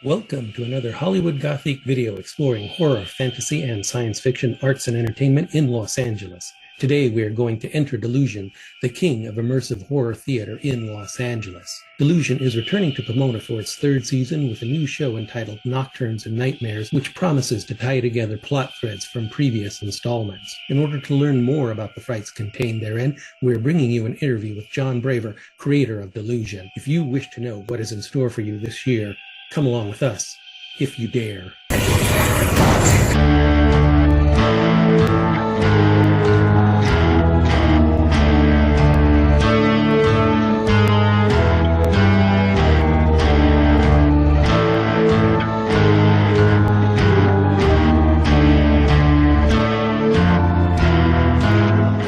Welcome to another Hollywood Gothique video exploring horror, fantasy, and science fiction arts and entertainment in Los Angeles. Today we are going to enter Delusion, the king of immersive horror theater in Los Angeles. Delusion is returning to Pomona for its third season with a new show entitled Nocturnes and Nightmares, which promises to tie together plot threads from previous installments. In order to learn more about the frights contained therein, we're bringing you an interview with Jon Braver, creator of Delusion. If you wish to know what is in store for you this year, come along with us, if you dare. I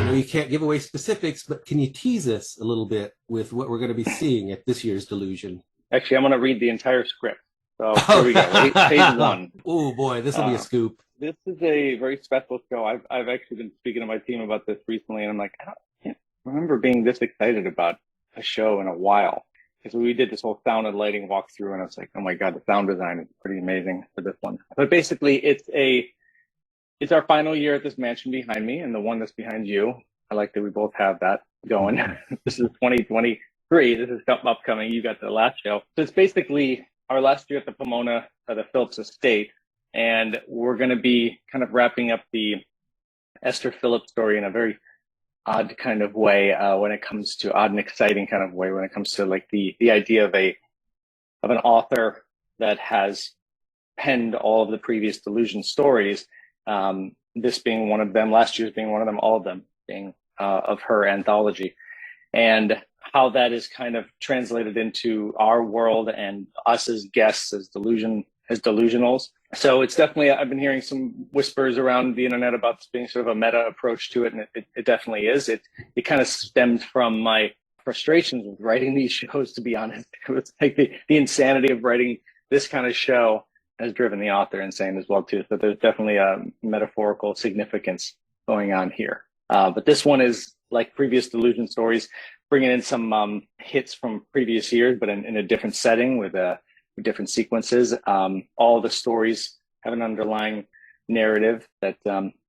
know you can't give away specifics, but can you tease us a little bit with what we're going to be seeing at this year's Delusion? Actually, I'm going to read the entire script. So here we go. Page one. Oh boy, this will be a scoop. This is a very special show. I've actually been speaking to my team about this recently, and I'm like, I can't remember being this excited about a show in a while. Because we did this whole sound and lighting walkthrough, and I was like, oh my god, the sound design is pretty amazing for this one. But basically, it's our final year at this mansion behind me, and the one that's behind you. I like that we both have that going. This is 2023. This is upcoming. You got the last show. So it's basically our last year at the Pomona, the Phillips estate. And we're going to be kind of wrapping up the Esther Phillips story in a very odd kind of way when it comes to odd and exciting kind of way when it comes to like the idea of an author that has penned all of the previous Delusion stories. This being one of them, last year's being one of them, all of them being of her anthology. And how that is kind of translated into our world and us as guests, as delusionals. So it's definitely, I've been hearing some whispers around the internet about this being sort of a meta approach to it, and it definitely is. It kind of stemmed from my frustrations with writing these shows, to be honest. It was like the insanity of writing this kind of show has driven the author insane as well, too. So there's definitely a metaphorical significance going on here. But this one is like previous Delusion stories, bringing in some hits from previous years, but in a different setting with different sequences. All the stories have an underlying narrative that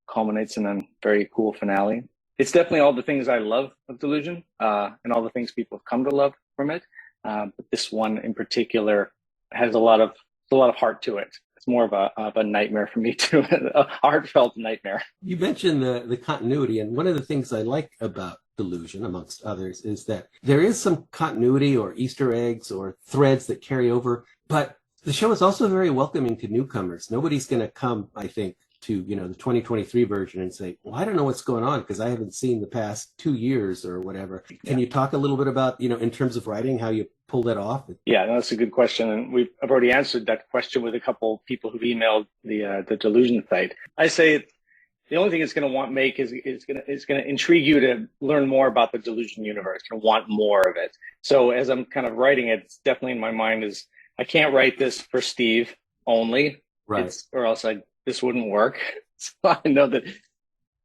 culminates in a very cool finale. It's definitely all the things I love of Delusion and all the things people have come to love from it. But this one in particular has a lot of heart to it. It's more of a nightmare for me too, a heartfelt nightmare. You mentioned the continuity, and one of the things I like about Delusion, amongst others, is that there is some continuity or Easter eggs or threads that carry over, but the show is also very welcoming to newcomers. Nobody's going to come, I think, to the 2023 version and say, well, I don't know what's going on because I haven't seen the past 2 years or whatever. Can you talk a little bit about, in terms of writing, how you pull that off? Yeah, no, that's a good question. And I've already answered that question with a couple people who've emailed the Delusion site. I say the only thing it's going to make is going to intrigue you to learn more about the Delusion universe and want more of it. So as I'm kind of writing it, it's definitely in my mind is I can't write this for Steve only, right? Or else this wouldn't work. So I know that.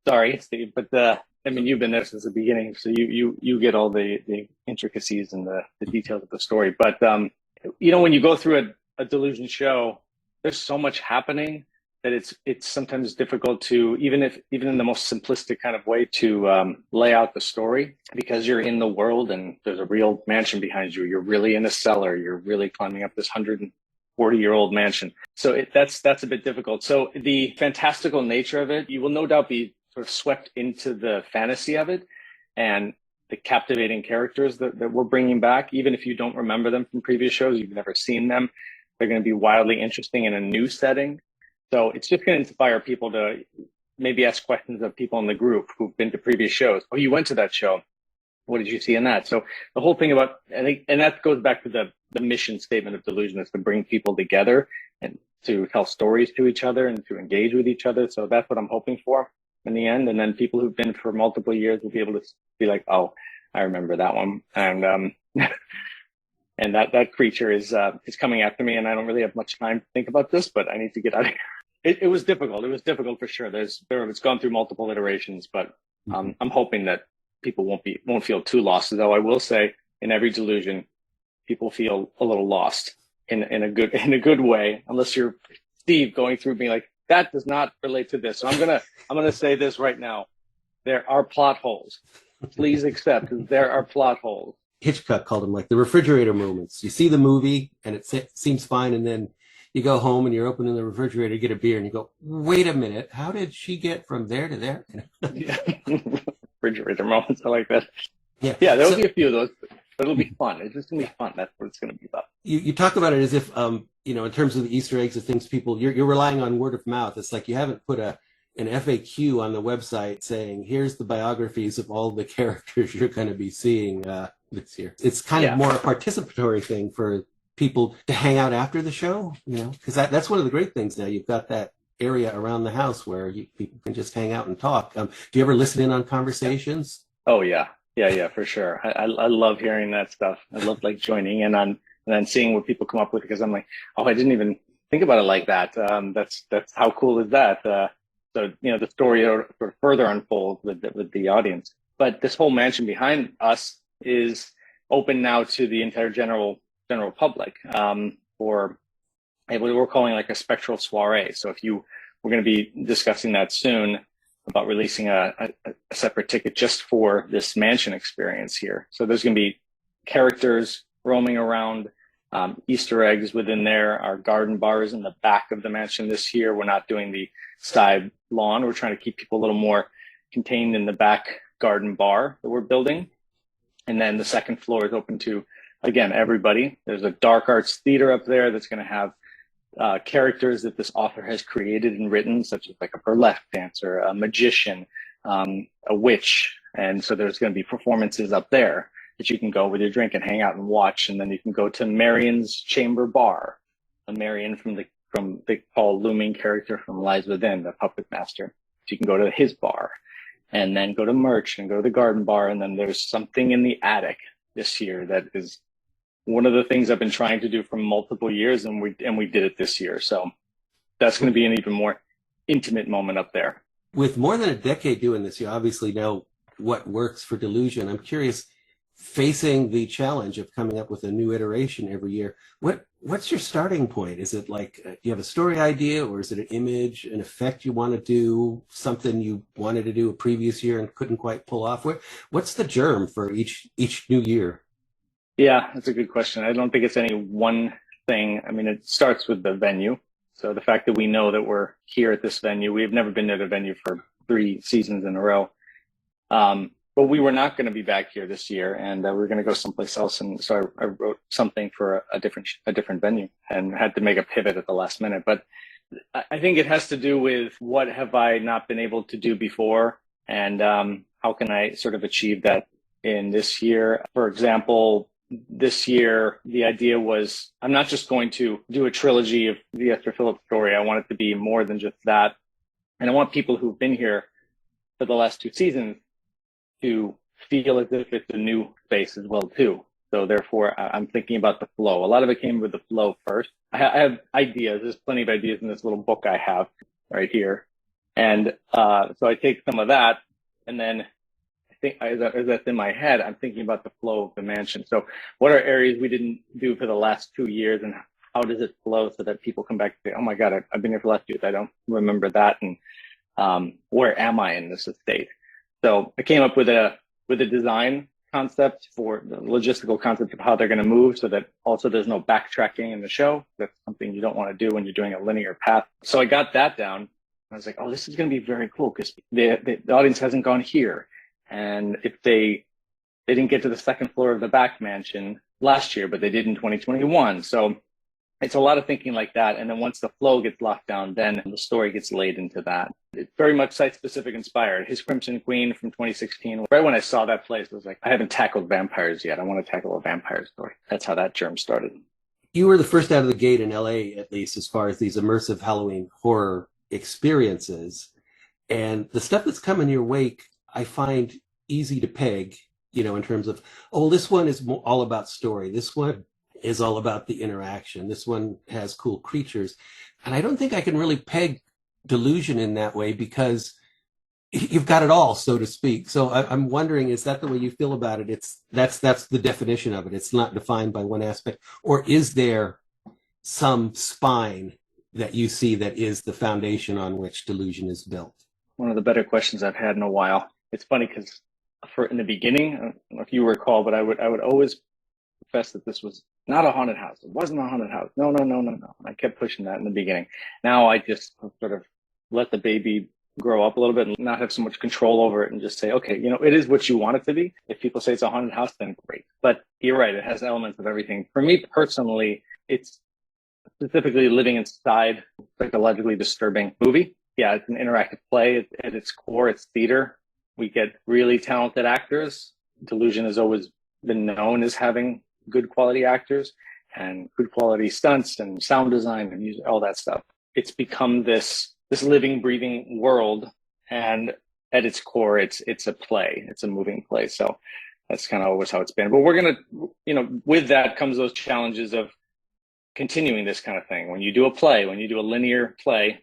Sorry, Steve, but I mean, you've been there since the beginning, so you get all the intricacies and the details of the story. But when you go through a Delusion show, there's so much happening that it's sometimes difficult to even in the most simplistic kind of way to lay out the story, because you're in the world and there's a real mansion behind you. You're really in a cellar. You're really climbing up this 140-year-old mansion. So that's a bit difficult. So the fantastical nature of it, you will no doubt be sort of swept into the fantasy of it and the captivating characters that we're bringing back. Even if you don't remember them from previous shows, you've never seen them, they're going to be wildly interesting in a new setting. So it's just going to inspire people to maybe ask questions of people in the group who've been to previous shows. Oh, you went to that show. What did you see in that? So the whole thing about, and that goes back to the mission statement of Delusion, is to bring people together and to tell stories to each other and to engage with each other. So that's what I'm hoping for in the end. And then people who've been for multiple years will be able to be like, oh, I remember that one. And, and that creature is coming after me, and I don't really have much time to think about this, but I need to get out of here. It was difficult. It was difficult for sure. It's gone through multiple iterations, but I'm hoping that people won't feel too lost. Though I will say, in every Delusion, people feel a little lost in a good way, unless you're Steve going through being like, that does not relate to this. So I'm gonna say this right now. There are plot holes. Please accept there are plot holes. Hitchcock called them like the refrigerator moments. You see the movie and it seems fine, and then you go home and you're opening the refrigerator to get a beer and you go, wait a minute, how did she get from there to there? Yeah. Refrigerator moments, I like that. Yeah, there'll be a few of those, but it'll be fun. It's just gonna be fun. That's what it's gonna be about. You talk about it as if in terms of the Easter eggs of things, you're relying on word of mouth. It's like you haven't put an FAQ on the website saying, here's the biographies of all the characters you're going to be seeing this year. It's kind of more a participatory thing for people to hang out after the show, because that's one of the great things now. You've got that area around the house where people can just hang out and talk. Do you ever listen in on conversations? Oh, yeah, for sure. I love hearing that stuff. I love like joining in on and then seeing what people come up with, because I'm like, oh, I didn't even think about it like that. That's how cool is that? So, the story sort of further unfolds with the audience. But this whole mansion behind us is open now to the entire general public for what we're calling like a spectral soiree. So we're going to be discussing that soon about releasing a separate ticket just for this mansion experience here. So there's going to be characters roaming around, Easter eggs within there. Our garden bars in the back of the mansion this year. We're not doing the side lawn. We're trying to keep people a little more contained in the back garden bar that we're building. And then the second floor is open to, again, everybody. There's a dark arts theater up there that's going to have characters that this author has created and written, such as like a burlesque dancer, a magician, a witch. And so there's going to be performances up there that you can go with your drink and hang out and watch. And then you can go to Marion's Chamber Bar, a Marion from the Paul Looming character from Lies Within, the puppet master. So you can go to his bar and then go to merch and go to the garden bar. And then there's something in the attic this year that is one of the things I've been trying to do for multiple years, and we did it this year. So that's going to be an even more intimate moment up there. With more than a decade doing this, you obviously know what works for Delusion. I'm curious, facing the challenge of coming up with a new iteration every year, what's your starting point? Is it like, do you have a story idea, or is it an image, an effect you want to do, something you wanted to do a previous year and couldn't quite pull off? What's the germ for each new year? Yeah, that's a good question. I don't think it's any one thing. I mean, it starts with the venue. So the fact that we know that we're here at this venue, we've never been to the venue for 3 seasons in a row. But we were not going to be back here this year, and we were going to go someplace else. And so I wrote something for a different venue and had to make a pivot at the last minute. But I think it has to do with what have I not been able to do before, and how can I sort of achieve that in this year. For example, this year, the idea was I'm not just going to do a trilogy of the Esther Phillips story. I want it to be more than just that. And I want people who've been here for the last 2 seasons to feel as if it's a new space as well, too. So therefore, I'm thinking about the flow. A lot of it came with the flow first. I have ideas. There's plenty of ideas in this little book I have right here. And so I take some of that, and then I think as that's in my head, I'm thinking about the flow of the mansion. So what are areas we didn't do for the last 2 years, and how does it flow so that people come back and say, oh my God, I've been here for the last 2 years. I don't remember that. And where am I in this estate? So I came up with a design concept for the logistical concept of how they're going to move, so that also there's no backtracking in the show. That's something you don't want to do when you're doing a linear path. So I got that down. I was like, oh, this is going to be very cool, because the audience hasn't gone here. And if they didn't get to the second floor of the back mansion last year, but they did in 2021. So it's a lot of thinking like that. And then once the flow gets locked down, then the story gets laid into that. It's very much site-specific inspired. His Crimson Queen from 2016. Right when I saw that place, I was like, I haven't tackled vampires yet. I want to tackle a vampire story. That's how that germ started. You were the first out of the gate in LA, at least, as far as these immersive Halloween horror experiences. And the stuff that's come in your wake, I find easy to peg, in terms of, oh, this one is all about story. This one is all about the interaction. This one has cool creatures. And I don't think I can really peg Delusion in that way, because you've got it all, so to speak. So I'm wondering, is that the way you feel about it? That's the definition of it. It's not defined by one aspect. Or is there some spine that you see that is the foundation on which Delusion is built? One of the better questions I've had in a while. It's funny because in the beginning, I don't know if you recall, but I would always profess that this was not a haunted house. It wasn't a haunted house. No. I kept pushing that in the beginning. Now I just sort of let the baby grow up a little bit and not have so much control over it and just say, okay, it is what you want it to be. If people say it's a haunted house, then great. But you're right. It has elements of everything. For me personally, it's specifically living inside a psychologically disturbing movie. Yeah, it's an interactive play. At its core, it's theater. We get really talented actors. Delusion has always been known as having good quality actors and good quality stunts and sound design and music, all that stuff. It's become this living, breathing world. And at its core, it's a play. It's a moving play. So that's kind of always how it's been. But we're going to, with that comes those challenges of continuing this kind of thing. When you do a play, when you do a linear play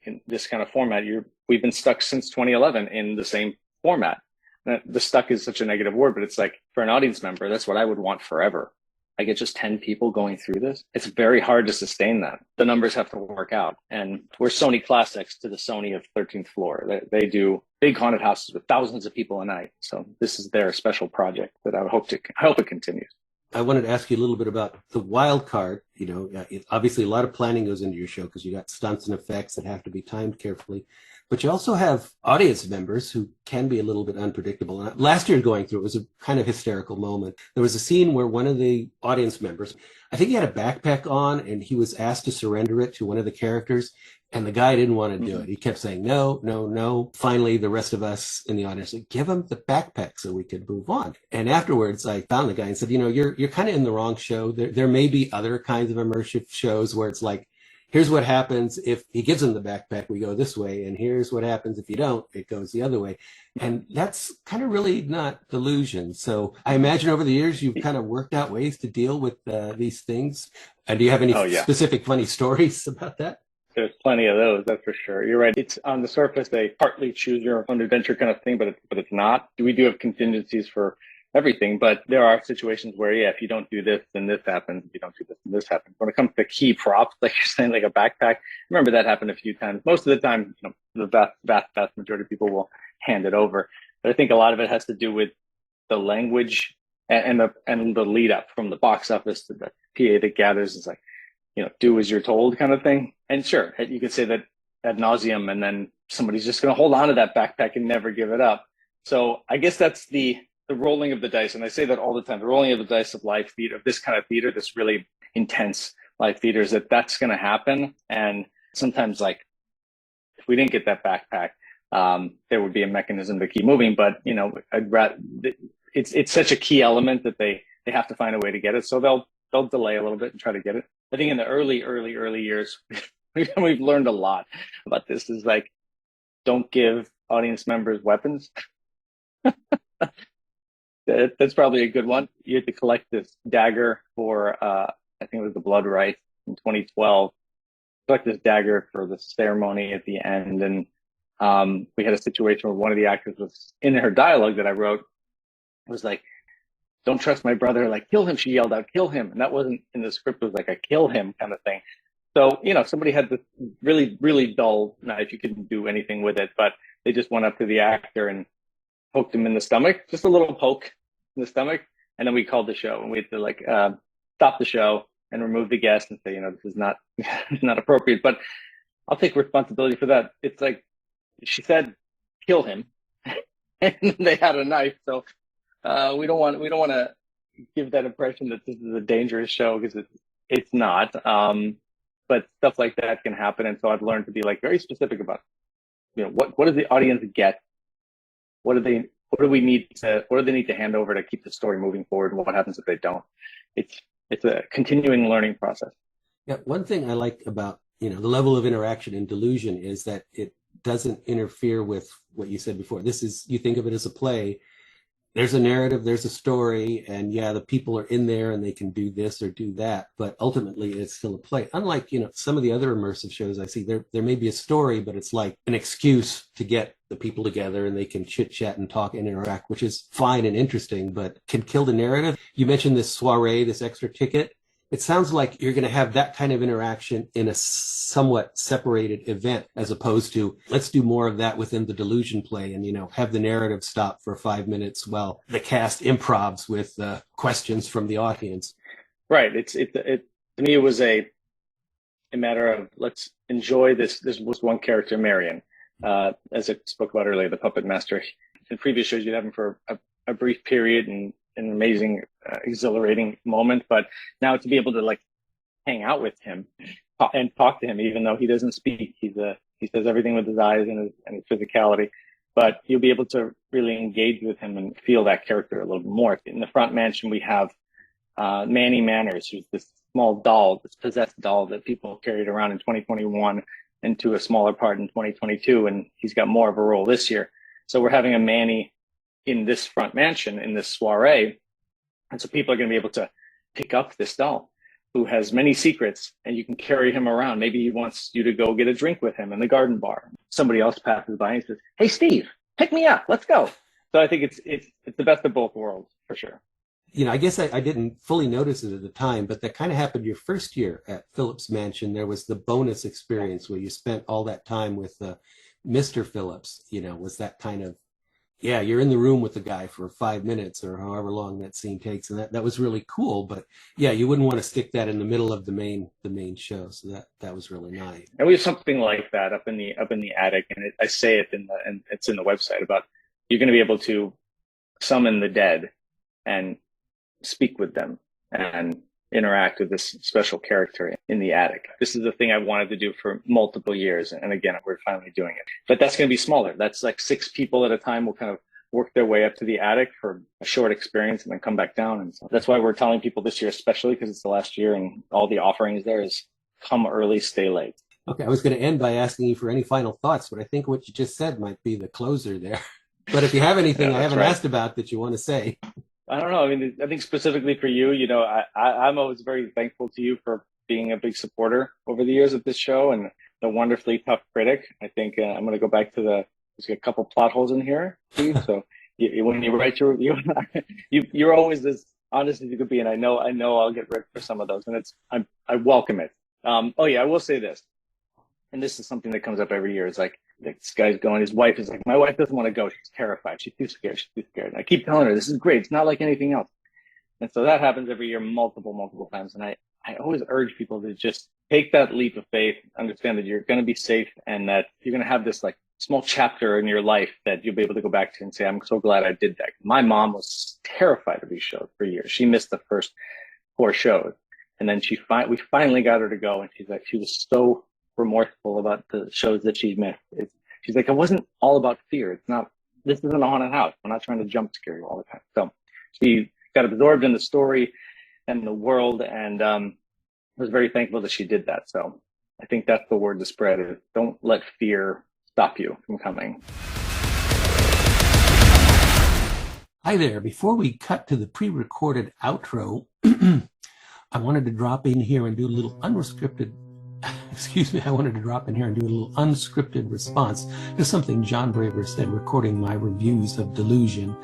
in this kind of format, we've been stuck since 2011 in the same format. The stuck is such a negative word, but it's like for an audience member, that's what I would want forever. I get just 10 people going through this. It's very hard to sustain that. The numbers have to work out. And we're Sony Classics to the Sony of 13th floor. They do big haunted houses with thousands of people a night. So this is their special project that I hope it continues. I wanted to ask you a little bit about the wild card. Obviously a lot of planning goes into your show because you got stunts and effects that have to be timed carefully. But you also have audience members who can be a little bit unpredictable. And last year going through, it was a kind of hysterical moment. There was a scene where one of the audience members, I think he had a backpack on and he was asked to surrender it to one of the characters. And the guy didn't want to do it. He kept saying, no. Finally, the rest of us in the audience said, give him the backpack so we could move on. And afterwards, I found the guy and said, you're kind of in the wrong show. There may be other kinds of immersive shows where it's like, here's what happens if he gives him the backpack, we go this way. And here's what happens if you don't, it goes the other way. And that's kind of really not Delusion. So I imagine over the years, you've kind of worked out ways to deal with these things. And do you have any specific funny stories about that? There's plenty of those, that's for sure. You're right. It's on the surface, a partly choose your own adventure kind of thing, but it's not. We do have contingencies for everything, but there are situations where, if you don't do this, then this happens. If you don't do this, then this happens. When it comes to key props, like you're saying, like a backpack, remember that happened a few times. Most of the time, the vast majority of people will hand it over. But I think a lot of it has to do with the language and the lead up from the box office to the PA that gathers. It's like, do as you're told kind of thing. And sure, you could say that ad nauseum, and then somebody's just going to hold on to that backpack and never give it up. So I guess that's the rolling of the dice. And I say that all the time, the rolling of the dice of live theater, of this kind of theater, this really intense live theater, is that's going to happen. And sometimes, like, if we didn't get that backpack, there would be a mechanism to keep moving. But, I'd rather, it's such a key element that they have to find a way to get it. So they'll delay a little bit and try to get it. I think in the early years, we've learned a lot about this. Is like, don't give audience members weapons. That's probably a good one. You had to collect this dagger for, I think it was the Blood Rite in 2012. Collect this dagger for the ceremony at the end. And we had a situation where one of the actors was, in her dialogue that I wrote, was like, don't trust my brother, like, kill him. She yelled out, kill him. And that wasn't in the script. It was like a kill him kind of thing. So, somebody had this really, really dull knife. You couldn't do anything with it, but they just went up to the actor and poked him in the stomach, just a little poke in the stomach. And then we called the show, and we had to stop the show and remove the guest and say, this is not, not appropriate, but I'll take responsibility for that. It's like, she said, kill him. And they had a knife. So, we don't want to give that impression that this is a dangerous show, because it's not. But stuff like that can happen. And so I've learned to be like very specific about, what does the audience get? What do they need to hand over to keep the story moving forward? And what happens if they don't? It's a continuing learning process. Yeah. One thing I like about, the level of interaction in Delusion is that it doesn't interfere with what you said before. You think of it as a play. There's a narrative, there's a story, and the people are in there and they can do this or do that, but ultimately it's still a play. Unlike, some of the other immersive shows I see, there may be a story, but it's like an excuse to get the people together and they can chit chat and talk and interact, which is fine and interesting, but can kill the narrative. You mentioned this soiree, this extra ticket. It sounds like you're going to have that kind of interaction in a somewhat separated event, as opposed to let's do more of that within the Delusion play and, have the narrative stop for 5 minutes while the cast improvs with questions from the audience. Right. To me, it was a matter of let's enjoy this. This was one character, Marion, as I spoke about earlier, the puppet master. In previous shows, you'd have him for a brief period and an amazing, exhilarating moment. But now to be able to like hang out with him and talk to him, even though he doesn't speak, he says everything with his eyes and his physicality. But you'll be able to really engage with him and feel that character a little bit more. In the front mansion, we have Manny Manners, who's this small doll, this possessed doll that people carried around in 2021 into a smaller part in 2022, and he's got more of a role this year. So we're having a Manny in this front mansion, in this soiree, and so people are going to be able to pick up this doll who has many secrets, and you can carry him around. Maybe he wants you to go get a drink with him in the garden bar. Somebody else passes by and says, "Hey, Steve, pick me up. Let's go." So I think it's the best of both worlds, for sure. I guess I didn't fully notice it at the time, but that kind of happened your first year at Phillips Mansion. There was the bonus experience where you spent all that time with Mr. Phillips. Was that kind of, you're in the room with the guy for 5 minutes or however long that scene takes. And that was really cool. But you wouldn't want to stick that in the middle of the main show. So that was really nice. And we have something like that up in the attic. And I say it and it's in the website about you're going to be able to summon the dead and speak with them and interact with this special character in the attic. This is the thing I wanted to do for multiple years. And again, we're finally doing it. But that's going to be smaller. That's like 6 people at a time will kind of work their way up to the attic for a short experience and then come back down. And so that's why we're telling people this year, especially because it's the last year and all the offerings there is come early, stay late. Okay, I was going to end by asking you for any final thoughts, but I think what you just said might be the closer there. But if you have anything I haven't asked about that you want to say. I don't know. I mean, I think specifically for you, I'm always very thankful to you for being a big supporter over the years of this show and the wonderfully tough critic. I think I'm going to go back to there's a couple plot holes in here, Steve. So when you write your review, you're always as honest as you could be. And I know I'll get ripped for some of those, and I welcome it. I will say this, and this is something that comes up every year. It's like, this guy's going, his wife is like, my wife doesn't want to go. She's terrified. She's too scared. And I keep telling her, this is great. It's not like anything else. And so that happens every year, multiple times. And I always urge people to just take that leap of faith, understand that you're going to be safe and that you're going to have this like small chapter in your life that you'll be able to go back to and say, I'm so glad I did that. My mom was terrified of these shows for years. She missed the first 4 shows. And then we finally got her to go. And she's like, she was so remorseful about the shows that she missed. She's like, it wasn't all about fear. This isn't a haunted house. We're not trying to jump scare you all the time. So she got absorbed in the story and the world, and was very thankful that she did that. So I think that's the word to spread is don't let fear stop you from coming. Hi there. Before we cut to the pre-recorded outro, I wanted to drop in here and do a little unscripted response to something Jon Braver said recording my reviews of Delusion.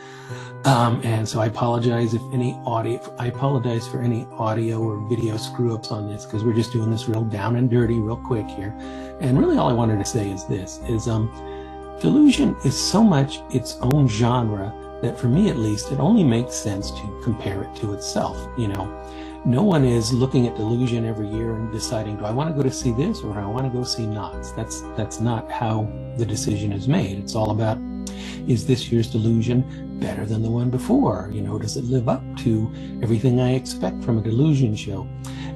And so I apologize for any audio or video screw ups on this, because we're just doing this real down and dirty real quick here. And really all I wanted to say is this, Delusion is so much its own genre that for me at least, it only makes sense to compare it to itself. No one is looking at Delusion every year and deciding, do I want to go to see this or do I want to go see Knox? That's not how the decision is made. It's all about, is this year's Delusion better than the one before? Does it live up to everything I expect from a Delusion show?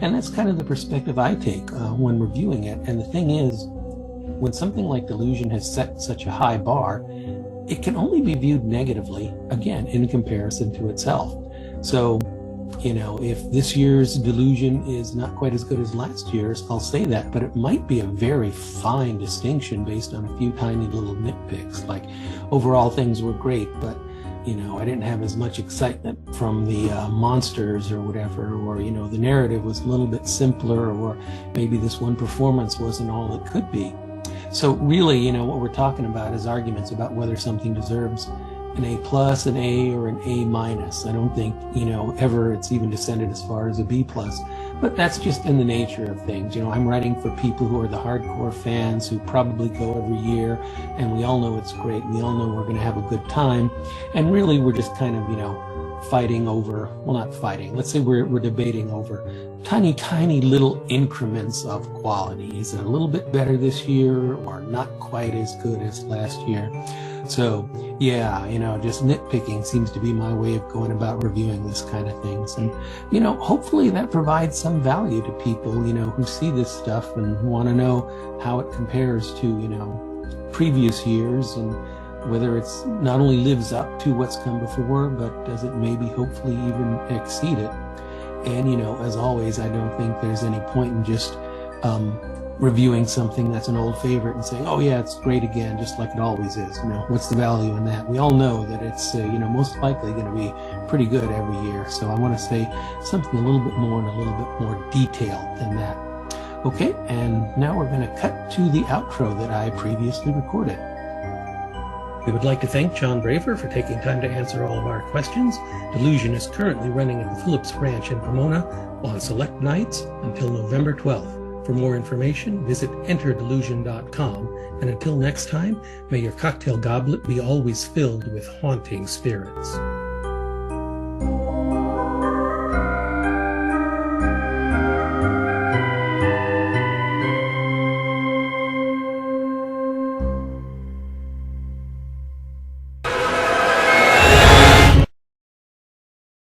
And that's kind of the perspective I take when reviewing it. And the thing is, when something like Delusion has set such a high bar, it can only be viewed negatively, again, in comparison to itself. So, if this year's Delusion is not quite as good as last year's, I'll say that, but it might be a very fine distinction based on a few tiny little nitpicks. Like, overall things were great, but, I didn't have as much excitement from the monsters or whatever, or, the narrative was a little bit simpler, or maybe this one performance wasn't all it could be. So really, what we're talking about is arguments about whether something deserves an A plus, an A, or an A minus. I don't think, ever it's even descended as far as a B plus. But that's just in the nature of things. I'm writing for people who are the hardcore fans who probably go every year, and we all know it's great. We all know we're going to have a good time. And really, we're just kind of, fighting over, well, not fighting. Let's say we're debating over tiny little increments of quality. Is it a little bit better this year or not quite as good as last year? So yeah, just nitpicking seems to be my way of going about reviewing this kind of things. And, hopefully that provides some value to people, who see this stuff and want to know how it compares to, previous years, and whether it's not only lives up to what's come before, but does it maybe hopefully even exceed it. And, as always, I don't think there's any point in just reviewing something that's an old favorite and saying, oh yeah, it's great again, just like it always is. What's the value in that? We all know that it's, most likely going to be pretty good every year. So I want to say something a little bit more and a little bit more detailed than that. Okay, and now we're going to cut to the outro that I previously recorded. We would like to thank Jon Braver for taking time to answer all of our questions. Delusion is currently running at the Phillips Branch in Pomona on select nights until November 12th. For more information, visit enterdelusion.com. And until next time, may your cocktail goblet be always filled with haunting spirits.